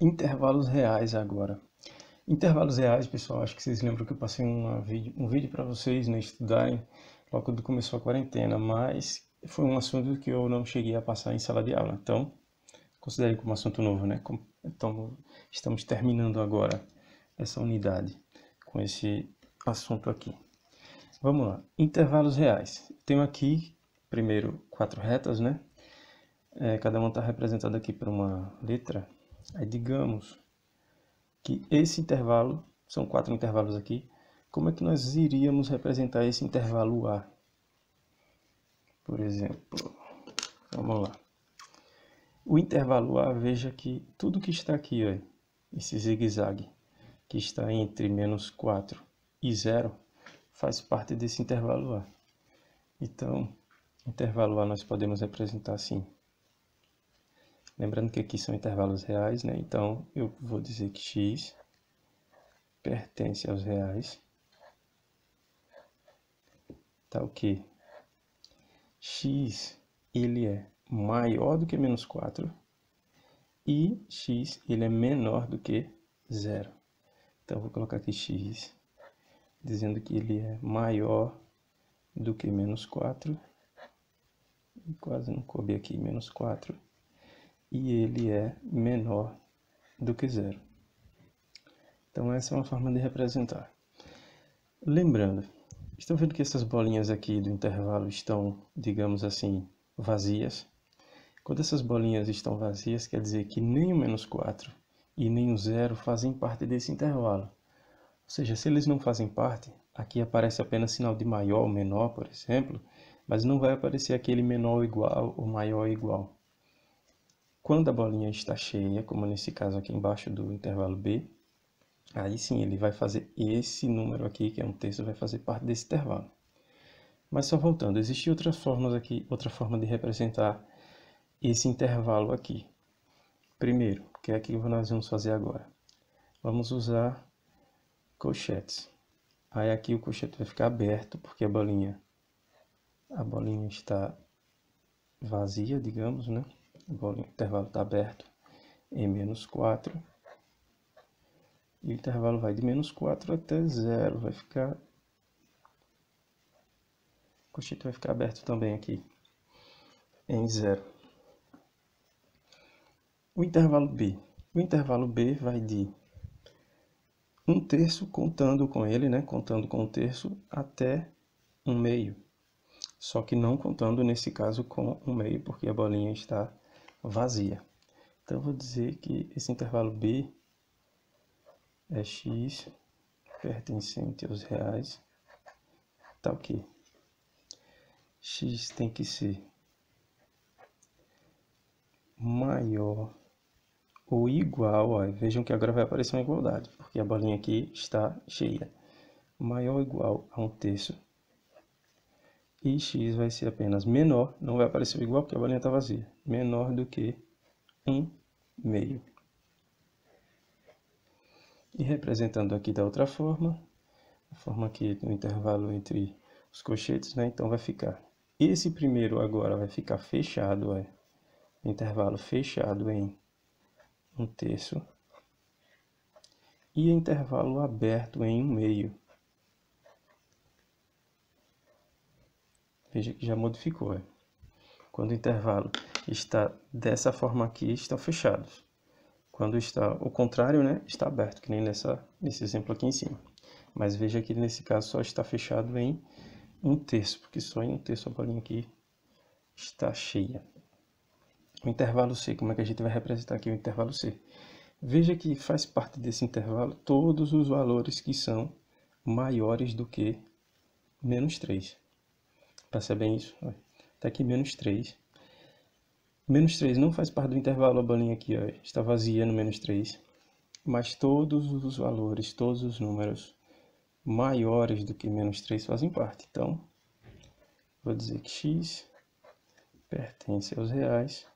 Intervalos reais agora. Intervalos reais, pessoal, acho que vocês lembram que eu passei um vídeo para vocês, né, estudarem logo quando começou a quarentena, mas foi um assunto que eu não cheguei a passar em sala de aula. Então, considerem como assunto novo, né? Então, estamos terminando agora essa unidade com esse assunto aqui. Vamos lá. Intervalos reais. Tenho aqui, primeiro, 4 retas, né? Cada uma está representada aqui por uma letra. Aí, digamos que esse intervalo, são 4 intervalos aqui, como é que nós iríamos representar esse intervalo A? Por exemplo, vamos lá. O intervalo A, veja que tudo que está aqui, ó, esse zigue-zague, que está entre menos 4 e 0, faz parte desse intervalo A. Então, intervalo A nós podemos representar assim. Lembrando que aqui são intervalos reais, né? Então, eu vou dizer que x pertence aos reais. Tá o quê? X, ele é maior do que menos 4 e x, ele é menor do que 0. Então, vou colocar aqui x, dizendo que ele é maior do que menos 4. E quase não coube aqui, menos 4. E ele é menor do que 0. Então, essa é uma forma de representar. Lembrando, estão vendo que essas bolinhas aqui do intervalo estão, digamos assim, vazias? Quando essas bolinhas estão vazias, quer dizer que nem o menos 4 e nem o 0 fazem parte desse intervalo. Ou seja, se eles não fazem parte, aqui aparece apenas sinal de maior ou menor, por exemplo, mas não vai aparecer aquele menor ou igual ou maior ou igual. Quando a bolinha está cheia, como nesse caso aqui embaixo do intervalo B, aí sim ele vai fazer esse número aqui, que é um terço, vai fazer parte desse intervalo. Mas só voltando, existem outras formas aqui, outra forma de representar esse intervalo aqui. Primeiro, que é aquilo que nós vamos fazer agora. Vamos usar colchetes. Aí aqui o colchete vai ficar aberto, porque a bolinha está vazia, digamos, né? O intervalo está aberto em menos 4. E o intervalo vai de menos 4 até 0. O colchete vai ficar aberto também aqui em 0. O intervalo B. O intervalo B vai de 1/3 contando com ele, né? Contando com 1/3 até 1/2. Só que não contando nesse caso com 1/2, porque a bolinha está vazia. Então eu vou dizer que esse intervalo B é x pertencente aos reais. Tá ok. X tem que ser maior ou igual, ó, vejam que agora vai aparecer uma igualdade, porque a bolinha aqui está cheia. Maior ou igual a 1/3. E x vai ser apenas menor, não vai aparecer o igual porque a bolinha está vazia, menor do que 1/2. E representando aqui da outra forma, a forma aqui do intervalo entre os colchetes, né? Então vai ficar, esse primeiro agora vai ficar fechado, intervalo fechado em 1/3 e intervalo aberto em 1/2. Veja que já modificou, Quando o intervalo está dessa forma aqui, estão fechados. Quando está o contrário, né, está aberto, que nem nesse exemplo aqui em cima. Mas veja que nesse caso só está fechado em 1/3, porque só em 1/3 a bolinha aqui está cheia. O intervalo C, como é que a gente vai representar aqui o intervalo C? Veja que faz parte desse intervalo todos os valores que são maiores do que menos 3. Percebem isso? Está aqui menos 3. Menos 3 não faz parte do intervalo, a bolinha aqui está vazia no menos 3. Mas todos os valores, todos os números maiores do que menos 3 fazem parte. Então, vou dizer que x pertence aos reais.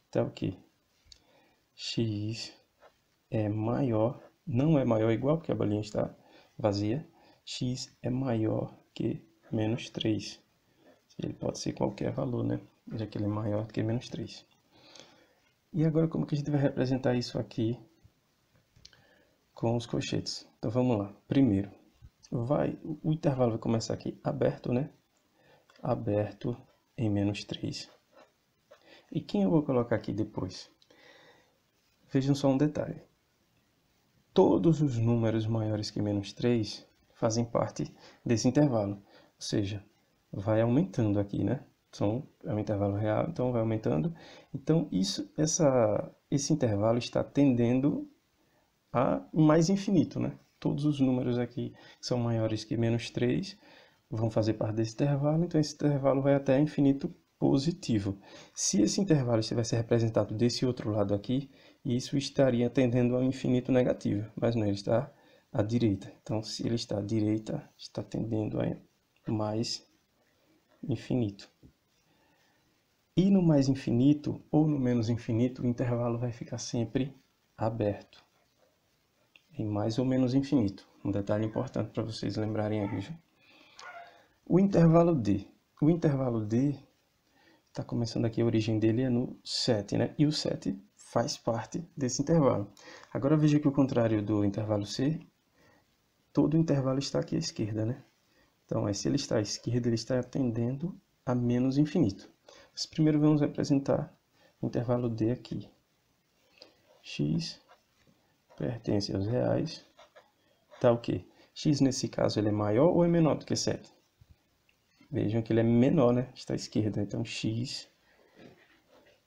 Tá ok. X é maior, não é maior ou igual, porque a bolinha está vazia. X é maior que menos 3. Ele pode ser qualquer valor, né? Já que ele é maior do que menos 3. E agora como que a gente vai representar isso aqui com os colchetes? Então vamos lá. Primeiro, o intervalo vai começar aqui aberto, né? Aberto em -3. E quem eu vou colocar aqui depois? Vejam só um detalhe. Todos os números maiores que -3 fazem parte desse intervalo. Ou seja, vai aumentando aqui, né? É um intervalo real, então vai aumentando. Então, esse intervalo está tendendo a mais infinito, né? Todos os números aqui são maiores que -3 vão fazer parte desse intervalo, então esse intervalo vai até infinito positivo. Se esse intervalo estivesse representado desse outro lado aqui, isso estaria tendendo ao infinito negativo, mas não, ele está à direita. Então, se ele está à direita, está tendendo a mais infinito. E no mais infinito ou no menos infinito, o intervalo vai ficar sempre aberto, em mais ou menos infinito. Um detalhe importante para vocês lembrarem aqui. O intervalo D. O intervalo D está começando aqui, a origem dele é no 7, né? E o 7 faz parte desse intervalo. Agora veja que o contrário do intervalo C, todo o intervalo está aqui à esquerda, né? Então, se ele está à esquerda, ele está tendendo a menos infinito. Mas primeiro vamos representar o intervalo D aqui. X pertence aos reais. Tá o quê? X nesse caso ele é maior ou é menor do que 7? Vejam que ele é menor, né? Está à esquerda. Então, x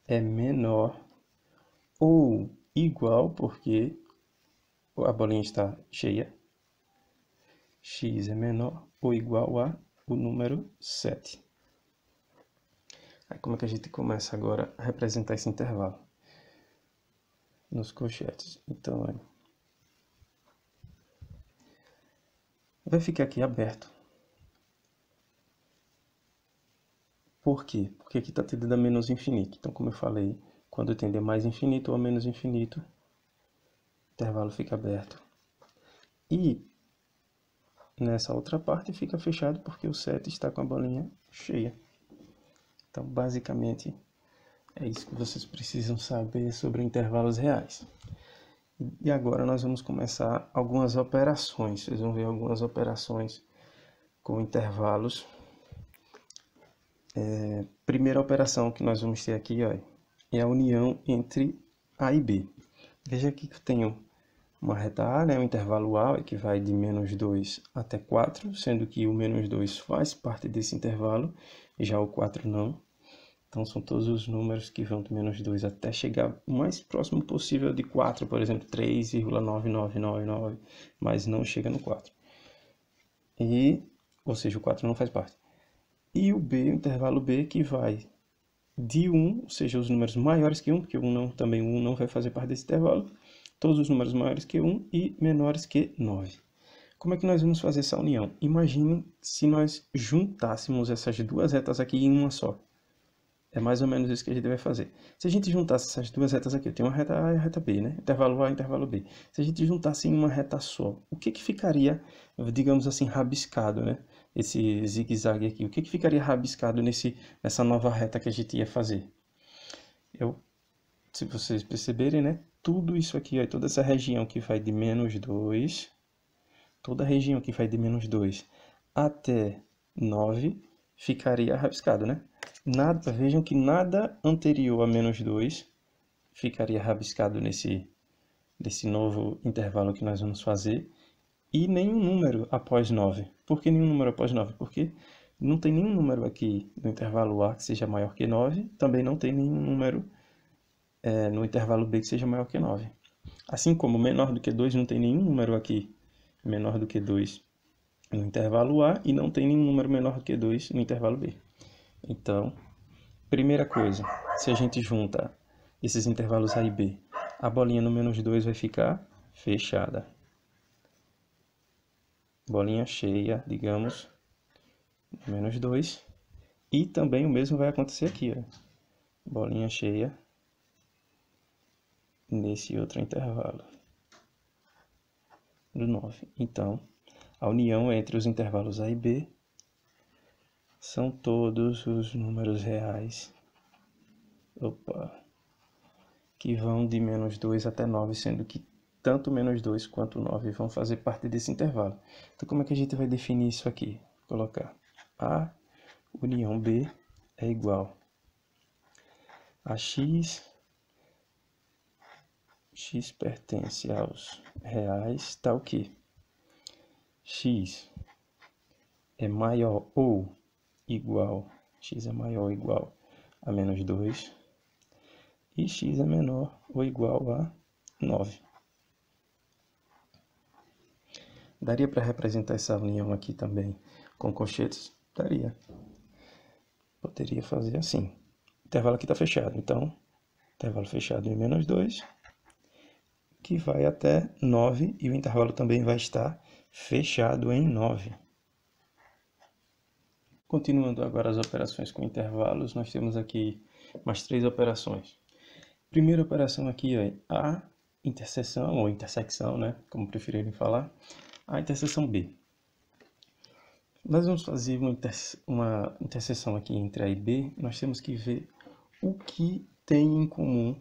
é menor ou igual, porque a bolinha está cheia. X é menor ou igual a o número 7. Aí, como é que a gente começa agora a representar esse intervalo? Nos colchetes. Então, vai ficar aqui aberto. Por quê? Porque aqui está tendendo a menos infinito. Então, como eu falei, quando tende a mais infinito ou a menos infinito, o intervalo fica aberto. E nessa outra parte fica fechado porque o 7 está com a bolinha cheia. Então, basicamente, é isso que vocês precisam saber sobre intervalos reais. E agora nós vamos começar algumas operações. Vocês vão ver algumas operações com intervalos. Primeira operação que nós vamos ter aqui, ó, é a união entre A e B. Veja aqui que eu tenho uma reta A, né, o intervalo A, que vai de -2 até 4, sendo que o -2 faz parte desse intervalo, já o 4 não. Então, são todos os números que vão de -2 até chegar o mais próximo possível de 4, por exemplo, 3,9999, mas não chega no 4. Ou seja, o 4 não faz parte. E o B, o intervalo B, que vai de 1, ou seja, os números maiores que 1, porque também o 1 não vai fazer parte desse intervalo, todos os números maiores que 1 e menores que 9. Como é que nós vamos fazer essa união? Imaginem se nós juntássemos essas duas retas aqui em uma só. É mais ou menos isso que a gente vai fazer. Se a gente juntasse essas duas retas aqui, eu tenho uma reta A e a reta B, né? Intervalo A e intervalo B. Se a gente juntasse em uma reta só, o que ficaria, digamos assim, rabiscado, né? Esse zigue-zague aqui, o que ficaria rabiscado nessa nova reta que a gente ia fazer? Se vocês perceberem, né? Tudo isso aqui, ó, toda essa região que vai de -2, toda a região que vai de -2 até 9 ficaria rabiscado, né? Vejam que nada anterior a -2 ficaria rabiscado nesse novo intervalo que nós vamos fazer, e nenhum número após 9. Por que nenhum número após 9? Porque não tem nenhum número aqui no intervalo A que seja maior que 9, também não tem nenhum número no intervalo B que seja maior que 9. Assim como menor do que 2, não tem nenhum número aqui menor do que 2 no intervalo A, e não tem nenhum número menor do que 2 no intervalo B. Então, primeira coisa, se a gente junta esses intervalos A e B, a bolinha no -2 vai ficar fechada. Bolinha cheia, digamos, -2. E também o mesmo vai acontecer aqui, ó. Bolinha cheia nesse outro intervalo do 9. Então, a união entre os intervalos A e B são todos os números reais. que vão de menos 2 até 9, sendo que tanto menos 2 quanto 9 vão fazer parte desse intervalo. Então, como é que a gente vai definir isso aqui? Vou colocar A união B é igual a x pertence aos reais, tal que x é maior ou igual, x é maior ou igual a menos 2 e x é menor ou igual a 9. Daria para representar essa união aqui também com colchetes? Daria. Poderia fazer assim. O intervalo aqui está fechado, então, intervalo fechado em menos 2, que vai até 9, e o intervalo também vai estar fechado em 9. Continuando agora as operações com intervalos, nós temos aqui mais 3 operações. Primeira operação aqui é a interseção, ou intersecção, né, como preferirem falar, a interseção B. Nós vamos fazer uma interseção aqui entre A e B, nós temos que ver o que tem em comum,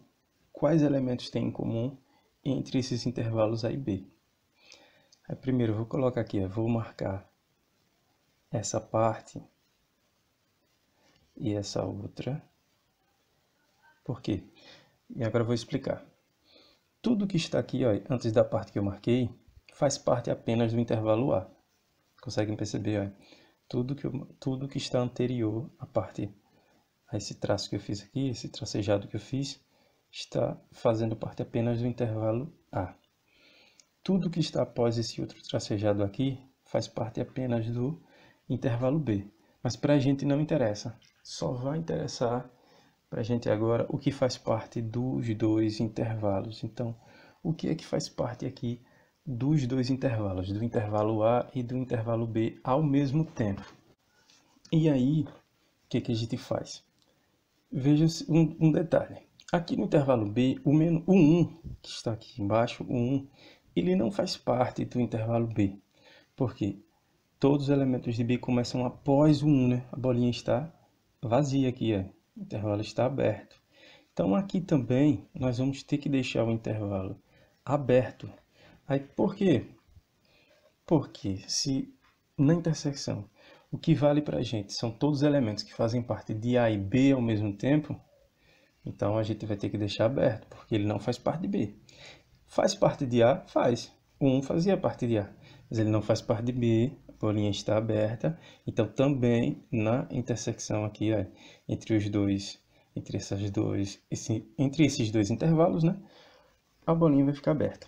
quais elementos tem em comum entre esses intervalos A e B. Aí, primeiro eu vou colocar aqui, eu vou marcar essa parte e essa outra. Por quê? E agora eu vou explicar. Tudo que está aqui, ó, antes da parte que eu marquei, faz parte apenas do intervalo A. Conseguem perceber? Ó? Tudo que está anterior a esse traço que eu fiz aqui, esse tracejado que eu fiz, está fazendo parte apenas do intervalo A. Tudo que está após esse outro tracejado aqui faz parte apenas do intervalo B. Mas para a gente não interessa. Só vai interessar para a gente agora o que faz parte dos dois intervalos. Então, o que é que faz parte aqui dos dois intervalos, do intervalo A e do intervalo B ao mesmo tempo? E aí, o que a gente faz? Veja um detalhe. Aqui no intervalo B, o 1, que está aqui embaixo, o 1, ele não faz parte do intervalo B. Por quê? Todos os elementos de B começam após o 1, né? A bolinha está vazia aqui, ó. O intervalo está aberto. Então, aqui também, nós vamos ter que deixar o intervalo aberto. Aí, por quê? Porque se na intersecção o que vale para a gente são todos os elementos que fazem parte de A e B ao mesmo tempo, então a gente vai ter que deixar aberto, porque ele não faz parte de B. Faz parte de A? Faz. O 1 fazia parte de A, mas ele não faz parte de B, a bolinha está aberta. Então também na intersecção aqui, ó, entre esses dois intervalos, né, a bolinha vai ficar aberta.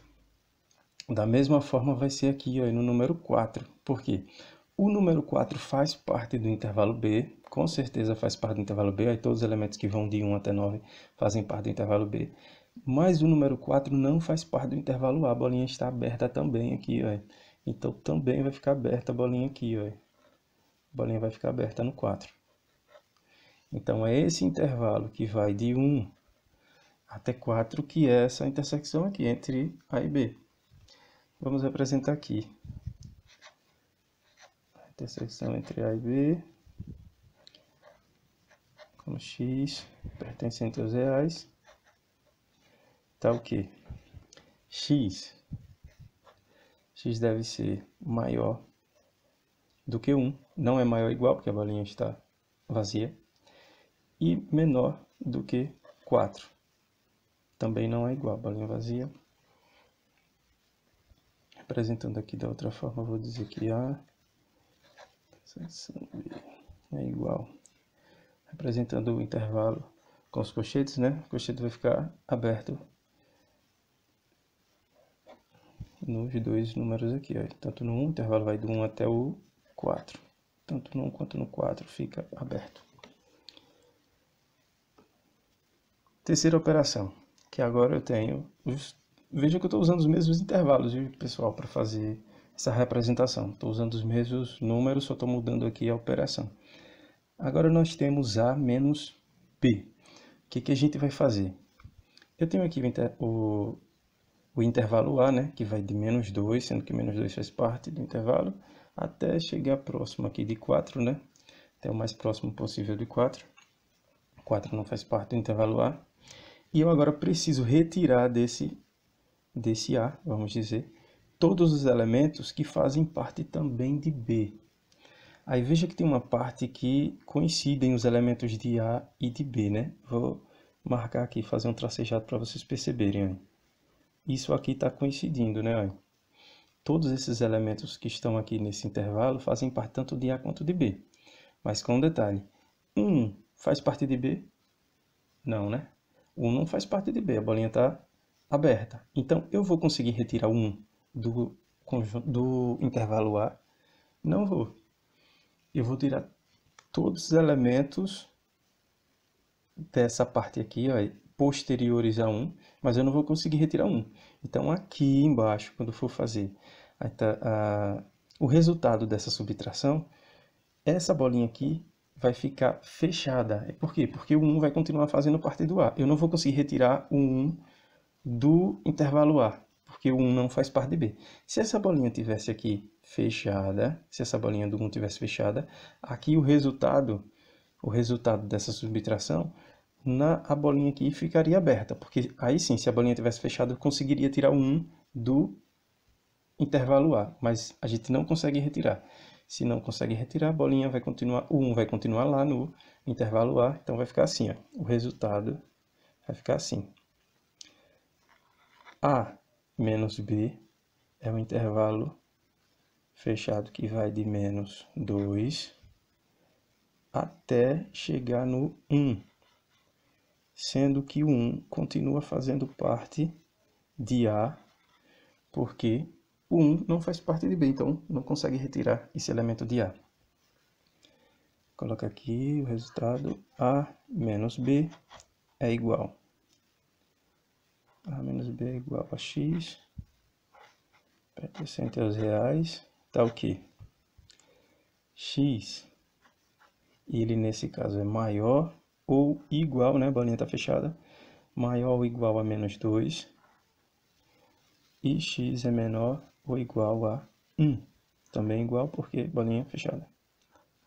Da mesma forma vai ser aqui, ó, no número 4. Por quê? O número 4 faz parte do intervalo B, com certeza faz parte do intervalo B, aí todos os elementos que vão de 1 até 9 fazem parte do intervalo B. Mas o número 4 não faz parte do intervalo A, a bolinha está aberta também aqui, ó. Então também vai ficar aberta a bolinha aqui, ó. A bolinha vai ficar aberta no 4. Então é esse intervalo que vai de 1 até 4 que é essa intersecção aqui entre A e B. Vamos representar aqui a intersecção entre A e B com x pertencente aos reais. Tá o quê? X deve ser maior do que 1. Não é maior ou igual, porque a bolinha está vazia. E menor do que 4. Também não é igual, a bolinha vazia. Representando aqui da outra forma, eu vou dizer que A é igual. Representando o intervalo com os colchetes, né? O colchete vai ficar aberto nos dois números aqui, ó. Tanto no 1, o intervalo vai do 1 até o 4. Tanto no 1 quanto no 4 fica aberto. Terceira operação, que agora eu tenho... Veja que eu estou usando os mesmos intervalos, viu, pessoal, para fazer essa representação. Estou usando os mesmos números, só estou mudando aqui a operação. Agora nós temos A menos B. O que a gente vai fazer? Eu tenho aqui o intervalo A, né, que vai de menos 2, sendo que menos 2 faz parte do intervalo, até chegar próximo aqui de 4, né? Até o mais próximo possível de 4. 4 não faz parte do intervalo A. E eu agora preciso retirar desse A, vamos dizer, todos os elementos que fazem parte também de B. Aí veja que tem uma parte que coincidem os elementos de A e de B, né? Vou marcar aqui, fazer um tracejado para vocês perceberem. Ó. Isso aqui está coincidindo, né? Ó. Todos esses elementos que estão aqui nesse intervalo fazem parte tanto de A quanto de B. Mas com um detalhe, 1 faz parte de B? Não, né? 1 não faz parte de B, a bolinha está aberta. Então, eu vou conseguir retirar 1 do intervalo A? Não vou. Eu vou tirar todos os elementos dessa parte aqui, ó, posteriores a 1, mas eu não vou conseguir retirar 1. Então, aqui embaixo, quando for fazer o resultado dessa subtração, essa bolinha aqui vai ficar fechada. Por quê? Porque o 1 vai continuar fazendo parte do A. Eu não vou conseguir retirar o 1 do intervalo A, porque o 1 não faz parte de B. Se essa bolinha tivesse aqui fechada, se essa bolinha do 1 tivesse fechada, aqui o resultado dessa subtração, a bolinha aqui ficaria aberta, porque aí sim, se a bolinha tivesse fechada, eu conseguiria tirar o 1 do intervalo A, mas a gente não consegue retirar. Se não consegue retirar, a bolinha vai continuar, o 1 vai continuar lá no intervalo A, então vai ficar assim, ó. O resultado vai ficar assim. A menos B é um intervalo fechado que vai de menos 2 até chegar no 1, sendo que o 1 continua fazendo parte de A, porque o 1 não faz parte de B, então não consegue retirar esse elemento de A. Coloca aqui o resultado, A menos B é igual. A menos B é igual a X, pertencente aos reais, tá o quê? X, ele nesse caso é maior ou igual, né? A bolinha está fechada, maior ou igual a menos 2. E x é menor ou igual a 1. Também igual porque bolinha fechada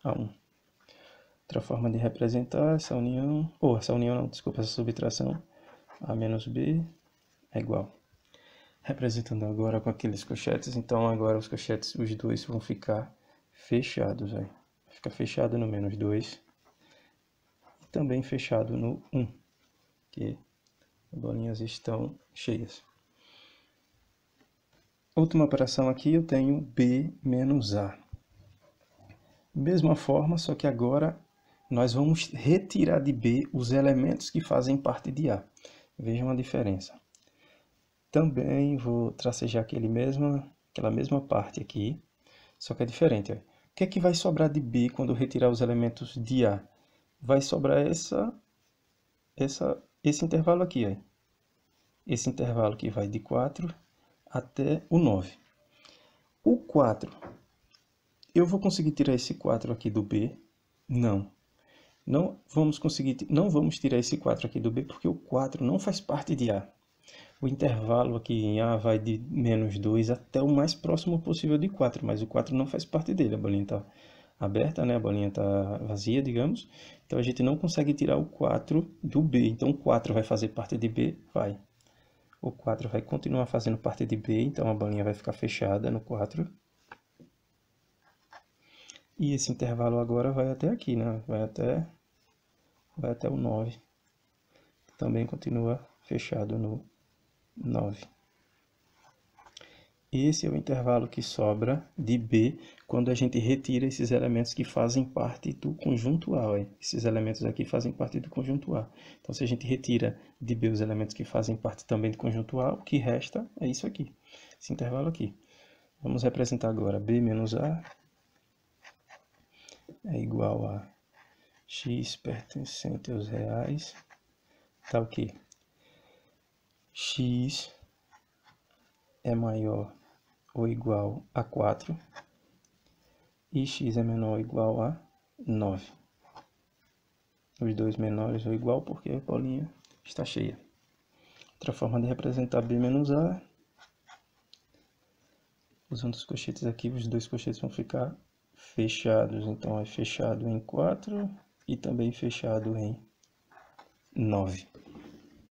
a 1. Outra forma de representar essa união, essa subtração, A menos B é igual. Representando agora com aqueles cochetes, então agora os cochetes, os dois vão ficar fechados. Vai ficar fechado no menos 2 e também fechado no 1, que as bolinhas estão cheias. Última operação aqui, eu tenho B menos A. Mesma forma, só que agora nós vamos retirar de B os elementos que fazem parte de A. Vejam a diferença. Também vou tracejar aquela mesma parte aqui, só que é diferente. Ó. O que é que vai sobrar de B quando eu retirar os elementos de A? Vai sobrar esse intervalo aqui. Ó. Esse intervalo que vai de 4 até o 9. O 4, eu vou conseguir tirar esse 4 aqui do B? Não. Não vamos tirar esse 4 aqui do B, porque o 4 não faz parte de A. O intervalo aqui em A vai de menos 2 até o mais próximo possível de 4, mas o 4 não faz parte dele. A bolinha está aberta, né? A bolinha está vazia, digamos. Então a gente não consegue tirar o 4 do B. Então o 4 vai fazer parte de B? Vai. O 4 vai continuar fazendo parte de B, então a bolinha vai ficar fechada no 4. E esse intervalo agora vai até aqui, né? Vai até o 9. Também continua fechado no 9. Esse é o intervalo que sobra de B quando a gente retira esses elementos que fazem parte do conjunto A. Ó. Esses elementos aqui fazem parte do conjunto A. Então, se a gente retira de B os elementos que fazem parte também do conjunto A, o que resta é isso aqui, esse intervalo aqui. Vamos representar agora B menos A é igual a x pertencente aos reais, tá o quê? X é maior ou igual a 4 e x é menor ou igual a 9. Os dois menores ou igual porque a bolinha está cheia. Outra forma de representar B menos A, usando os cochetes aqui, os dois cochetes vão ficar fechados. Então é fechado em 4 e também fechado em 9.